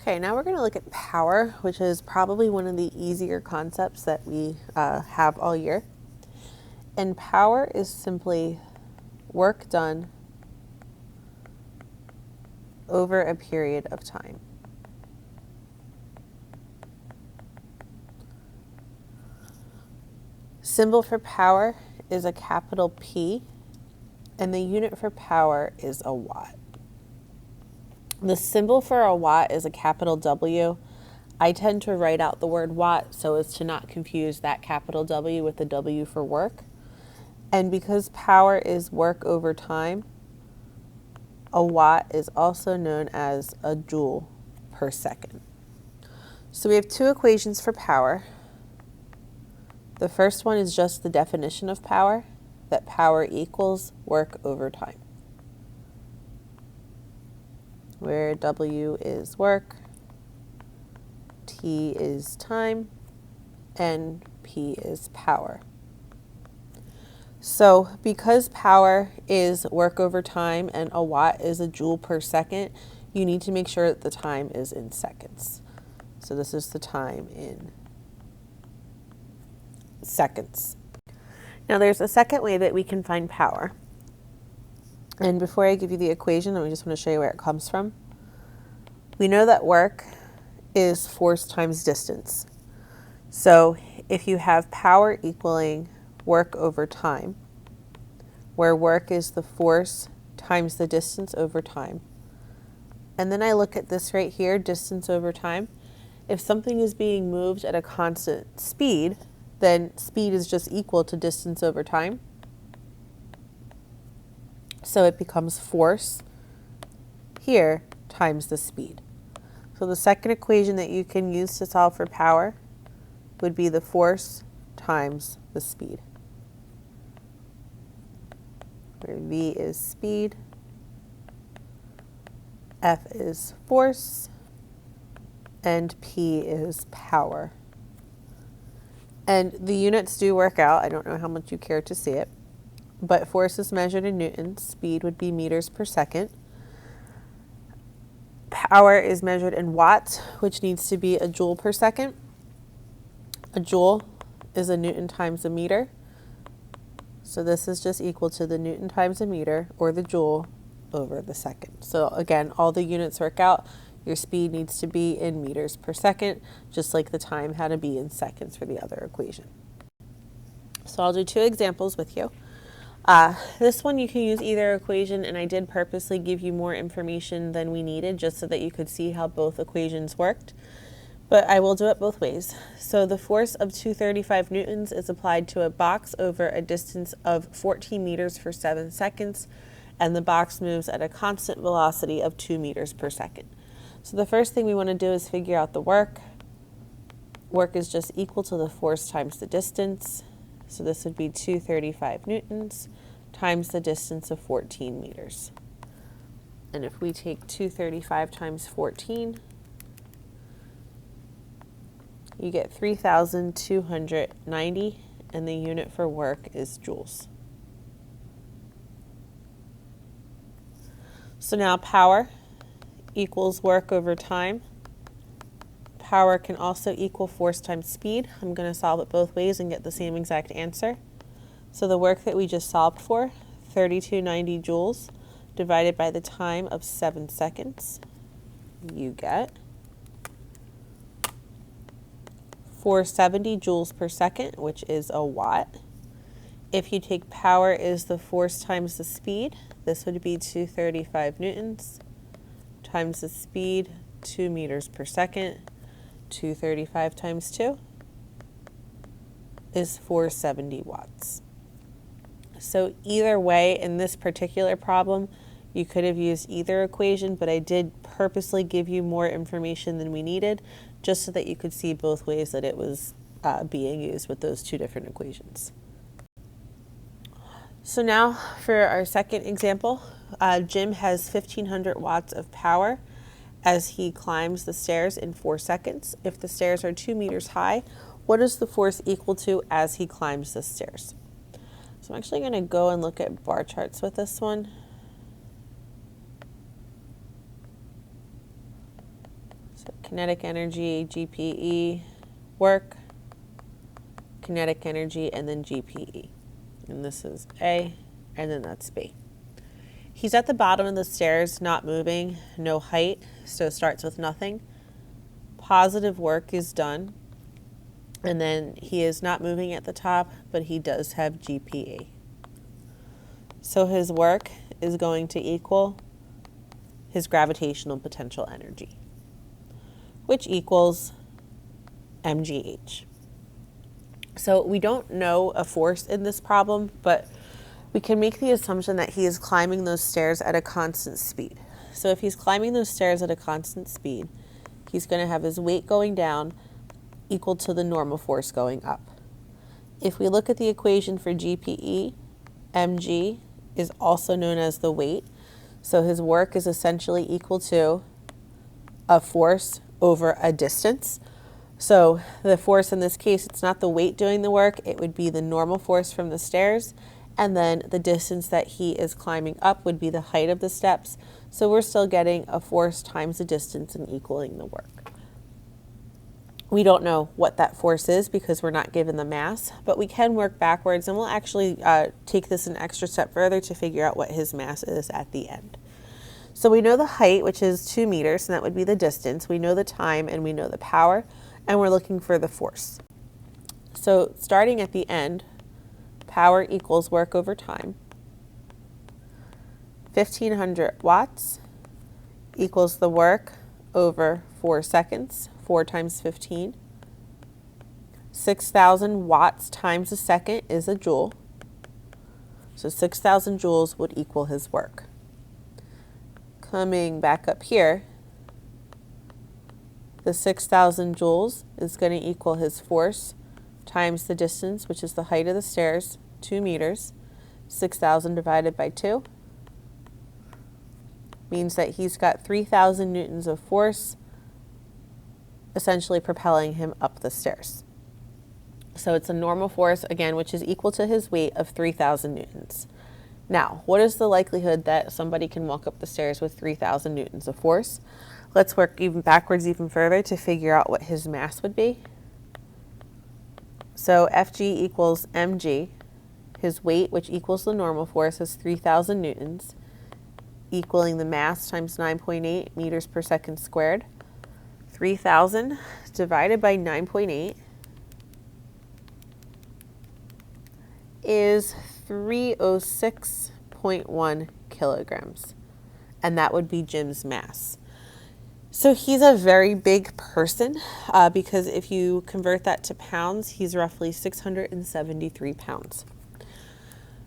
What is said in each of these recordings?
Okay, now we're going to look at power, which is probably one of the easier concepts that we have all year. And power is simply work done over a period of time. Symbol for power is a capital P, and the unit for power is a watt. The symbol for a watt is a capital W. I tend to write out the word watt so as to not confuse that capital W with the W for work. And because power is work over time, a watt is also known as a joule per second. So we have two equations for power. The first one is just the definition of power, that power equals work over time, where W is work, T is time, and P is power. So because power is work over time and a watt is a joule per second, you need to make sure that the time is in seconds. So this is the time in seconds. Now there's a second way that we can find power. And before I give you the equation, I just want to show you where it comes from. We know that work is force times distance. So if you have power equaling work over time, where work is the force times the distance over time, and then I look at this right here, distance over time. If something is being moved at a constant speed, then speed is just equal to distance over time. So it becomes force here times the speed. So the second equation that you can use to solve for power would be the force times the speed, where V is speed, F is force, and P is power. And the units do work out. I don't know how much you care to see it, but force is measured in newtons, speed would be meters per second. Power is measured in watts, which needs to be a joule per second. A joule is a newton times a meter. So this is just equal to the newton times a meter, or the joule over the second. So again, all the units work out. Your speed needs to be in meters per second, just like the time had to be in seconds for the other equation. So I'll do two examples with you. This one you can use either equation, and I did purposely give you more information than we needed just so that you could see how both equations worked. But I will do it both ways. So the force of 235 newtons is applied to a box over a distance of 14 meters for 7 seconds, and the box moves at a constant velocity of 2 meters per second. So the first thing we want to do is figure out the work. Work is just equal to the force times the distance. So this would be 235 newtons times the distance of 14 meters. And if we take 235 times 14, you get 3,290, and the unit for work is joules. So now power equals work over time. Power can also equal force times speed. I'm going to solve it both ways and get the same exact answer. So the work that we just solved for, 3290 joules, divided by the time of 7 seconds, you get 470 joules per second, which is a watt. If you take power is the force times the speed, this would be 235 newtons times the speed, 2 meters per second. 235 times 2 is 470 watts. So either way, in this particular problem, you could have used either equation, but I did purposely give you more information than we needed, just so that you could see both ways that it was being used with those two different equations. So now for our second example, Jim has 1,500 watts of power as he climbs the stairs in 4 seconds. If the stairs are 2 meters high, what is the force equal to as he climbs the stairs? So I'm actually going to go and look at bar charts with this one. So kinetic energy, GPE, work, kinetic energy, and then GPE. And this is A, and then that's B. He's at the bottom of the stairs, not moving, no height, so it starts with nothing. Positive work is done. And then he is not moving at the top, but he does have GPE. So his work is going to equal his gravitational potential energy, which equals mgh. So we don't know a force in this problem, but we can make the assumption that he is climbing those stairs at a constant speed. So if he's climbing those stairs at a constant speed, he's going to have his weight going down equal to the normal force going up. If we look at the equation for GPE, mg is also known as the weight. So his work is essentially equal to a force over a distance. So the force in this case, it's not the weight doing the work, it would be the normal force from the stairs, and then the distance that he is climbing up would be the height of the steps. So we're still getting a force times the distance and equaling the work. We don't know what that force is because we're not given the mass, but we can work backwards, and we'll actually take this an extra step further to figure out what his mass is at the end. So we know the height, which is 2 meters, and that would be the distance. We know the time, and we know the power, and we're looking for the force. So starting at the end, power equals work over time. 1,500 watts equals the work over 4 seconds. 4 times 15. 6,000 watts times a second is a joule. So 6,000 joules would equal his work. Coming back up here, the 6,000 joules is going to equal his force times the distance, which is the height of the stairs, 2 meters. 6,000 divided by 2 means that he's got 3,000 newtons of force, essentially propelling him up the stairs. So it's a normal force, again, which is equal to his weight of 3,000 newtons. Now, what is the likelihood that somebody can walk up the stairs with 3,000 newtons of force? Let's work even backwards even further to figure out what his mass would be. So Fg equals mg. His weight, which equals the normal force, is 3,000 newtons, equaling the mass times 9.8 meters per second squared. 3,000 divided by 9.8 is 306.1 kilograms, and that would be Jim's mass. So he's a very big person because if you convert that to pounds, he's roughly 673 pounds.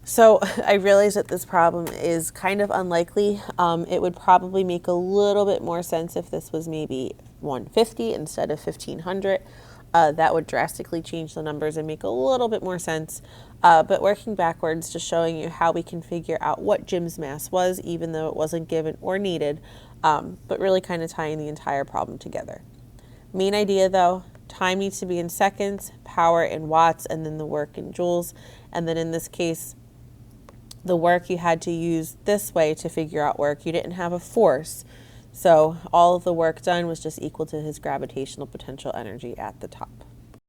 So I realize that this problem is kind of unlikely. It would probably make a little bit more sense if this was maybe 150 instead of 1,500. That would drastically change the numbers and make a little bit more sense. But working backwards, just showing you how we can figure out what Jim's mass was, even though it wasn't given or needed, but really kind of tying the entire problem together. Main idea though, time needs to be in seconds, power in watts, and then the work in joules. And then in this case, the work you had to use this way to figure out work. You didn't have a force. So all of the work done was just equal to his gravitational potential energy at the top.